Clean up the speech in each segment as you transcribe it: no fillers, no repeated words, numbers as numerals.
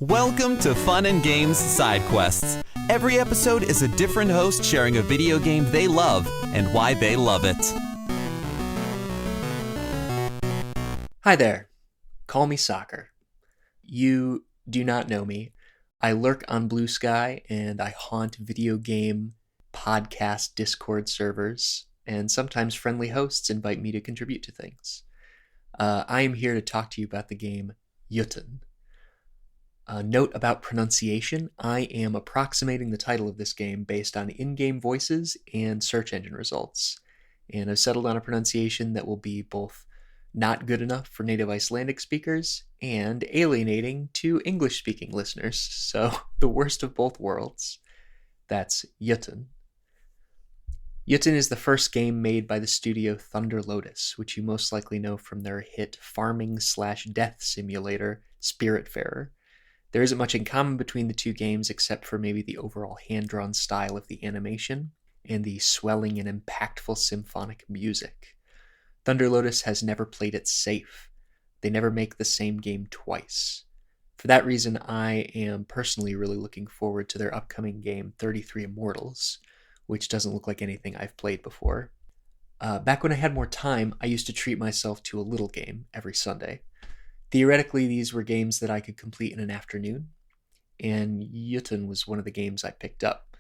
Welcome to Fun and Games Side Quests. Every episode is a different host sharing a video game they love and why they love it. Hi there. Call me soccr. You do not know me. I lurk on Bluesky and I haunt video game podcast Discord servers, and sometimes friendly hosts invite me to contribute to things. I am here to talk to you about the game Jotun. Note about pronunciation: I am approximating the title of this game based on in-game voices and search engine results, and I've settled on a pronunciation that will be both not good enough for native Icelandic speakers and alienating to English-speaking listeners, so the worst of both worlds. That's Jotun. Jotun is the first game made by the studio Thunder Lotus, which you most likely know from their hit farming/death simulator, Spiritfarer. There isn't much in common between the two games except for maybe the overall hand-drawn style of the animation and the swelling and impactful symphonic music. Thunder Lotus has never played it safe. They never make the same game twice. For that reason, I am personally really looking forward to their upcoming game, 33 Immortals, which doesn't look like anything I've played before. Back when I had more time, I used to treat myself to a little game every Sunday. Theoretically, these were games that I could complete in an afternoon, and Jotun was one of the games I picked up.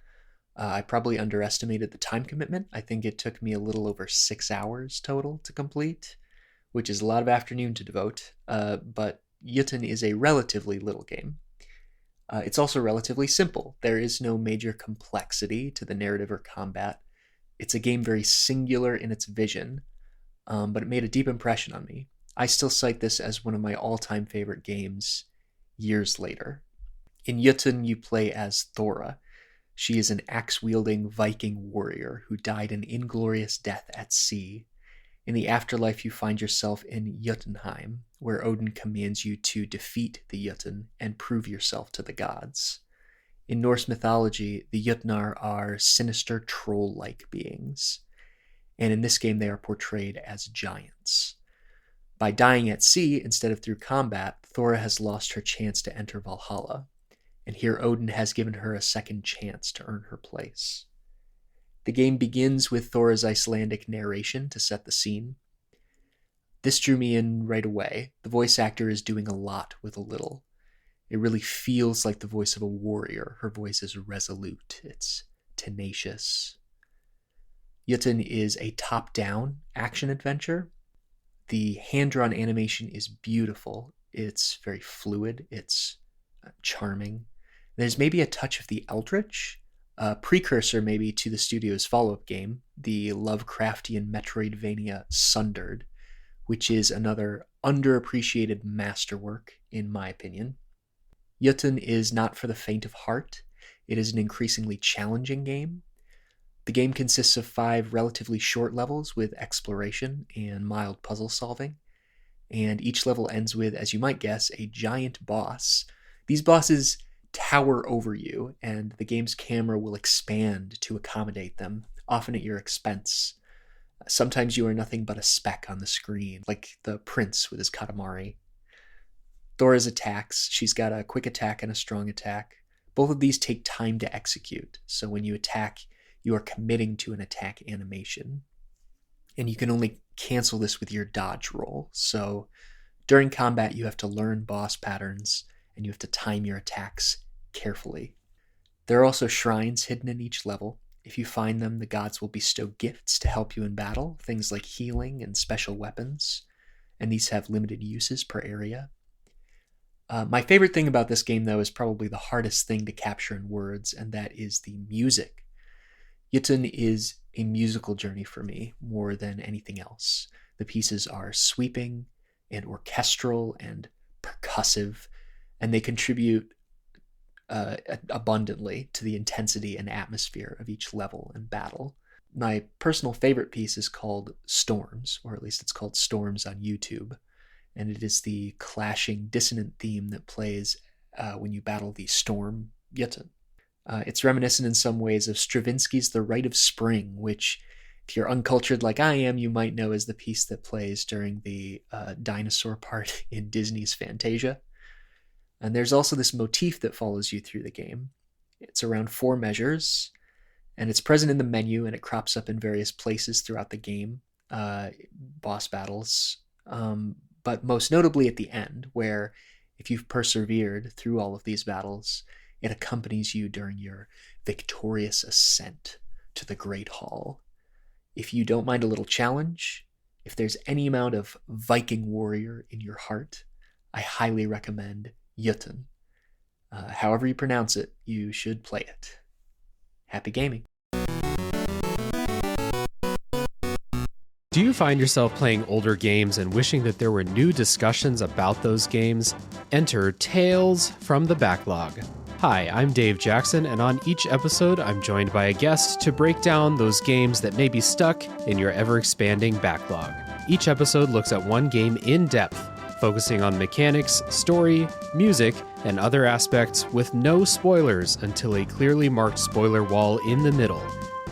I probably underestimated the time commitment. I think it took me a little over 6 hours total to complete, which is a lot of afternoon to devote, but Jotun is a relatively little game. It's also relatively simple. There is no major complexity to the narrative or combat. It's a game very singular in its vision, but it made a deep impression on me. I still cite this as one of my all-time favorite games years later. In Jotun, you play as Thora. She is an axe-wielding Viking warrior who died an inglorious death at sea. In the afterlife, you find yourself in Jotunheim, where Odin commands you to defeat the Jotun and prove yourself to the gods. In Norse mythology, the Jotnar are sinister troll-like beings, and in this game they are portrayed as giants. By dying at sea instead of through combat, Thora has lost her chance to enter Valhalla, and here Odin has given her a second chance to earn her place. The game begins with Thora's Icelandic narration to set the scene. This drew me in right away. The voice actor is doing a lot with a little. It really feels like the voice of a warrior. Her voice is resolute. It's tenacious. Jotun is a top-down action adventure. The hand-drawn animation is beautiful. It's very fluid. It's charming. There's maybe a touch of the Eldritch, a precursor maybe to the studio's follow-up game, the Lovecraftian Metroidvania Sundered, which is another underappreciated masterwork, in my opinion. Jotun is not for the faint of heart. It is an increasingly challenging game. The game consists of 5 relatively short levels with exploration and mild puzzle solving, and each level ends with, as you might guess, a giant boss. These bosses tower over you, and the game's camera will expand to accommodate them, often at your expense. Sometimes you are nothing but a speck on the screen, like the prince with his katamari. Thora's attacks, she's got a quick attack and a strong attack. Both of these take time to execute, so when you attack, you are committing to an attack animation. And you can only cancel this with your dodge roll. So during combat, you have to learn boss patterns, and you have to time your attacks carefully. There are also shrines hidden in each level. If you find them, the gods will bestow gifts to help you in battle, things like healing and special weapons, and these have limited uses per area. My favorite thing about this game, though, is probably the hardest thing to capture in words, and that is the music. Jotun is a musical journey for me more than anything else. The pieces are sweeping and orchestral and percussive, and they contribute abundantly to the intensity and atmosphere of each level and battle. My personal favorite piece is called Storms, or at least it's called Storms on YouTube, and it is the clashing, dissonant theme that plays when you battle the storm Jotun. It's reminiscent in some ways of Stravinsky's The Rite of Spring, which, if you're uncultured like I am, you might know as the piece that plays during the dinosaur part in Disney's Fantasia. And there's also this motif that follows you through the game. It's around 4 measures, and it's present in the menu, and it crops up in various places throughout the game, boss battles, but most notably at the end, where if you've persevered through all of these battles, it accompanies you during your victorious ascent to the Great Hall. If you don't mind a little challenge, if there's any amount of Viking warrior in your heart, I highly recommend Jotun. However you pronounce it, you should play it. Happy gaming. Do you find yourself playing older games and wishing that there were new discussions about those games? Enter Tales from the Backlog. Hi, I'm Dave Jackson, and on each episode, I'm joined by a guest to break down those games that may be stuck in your ever-expanding backlog. Each episode looks at one game in depth, focusing on mechanics, story, music, and other aspects with no spoilers until a clearly marked spoiler wall in the middle.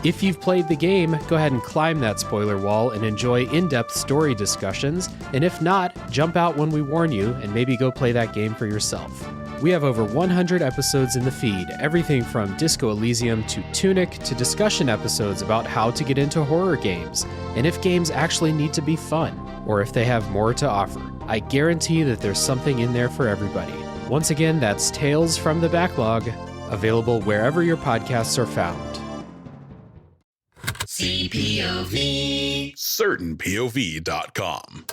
If you've played the game, go ahead and climb that spoiler wall and enjoy in-depth story discussions, and if not, jump out when we warn you and maybe go play that game for yourself. We have over 100 episodes in the feed, everything from Disco Elysium to Tunic to discussion episodes about how to get into horror games, and if games actually need to be fun, or if they have more to offer. I guarantee that there's something in there for everybody. Once again, that's Tales from the Backlog, available wherever your podcasts are found. CPOV. CertainPOV.com.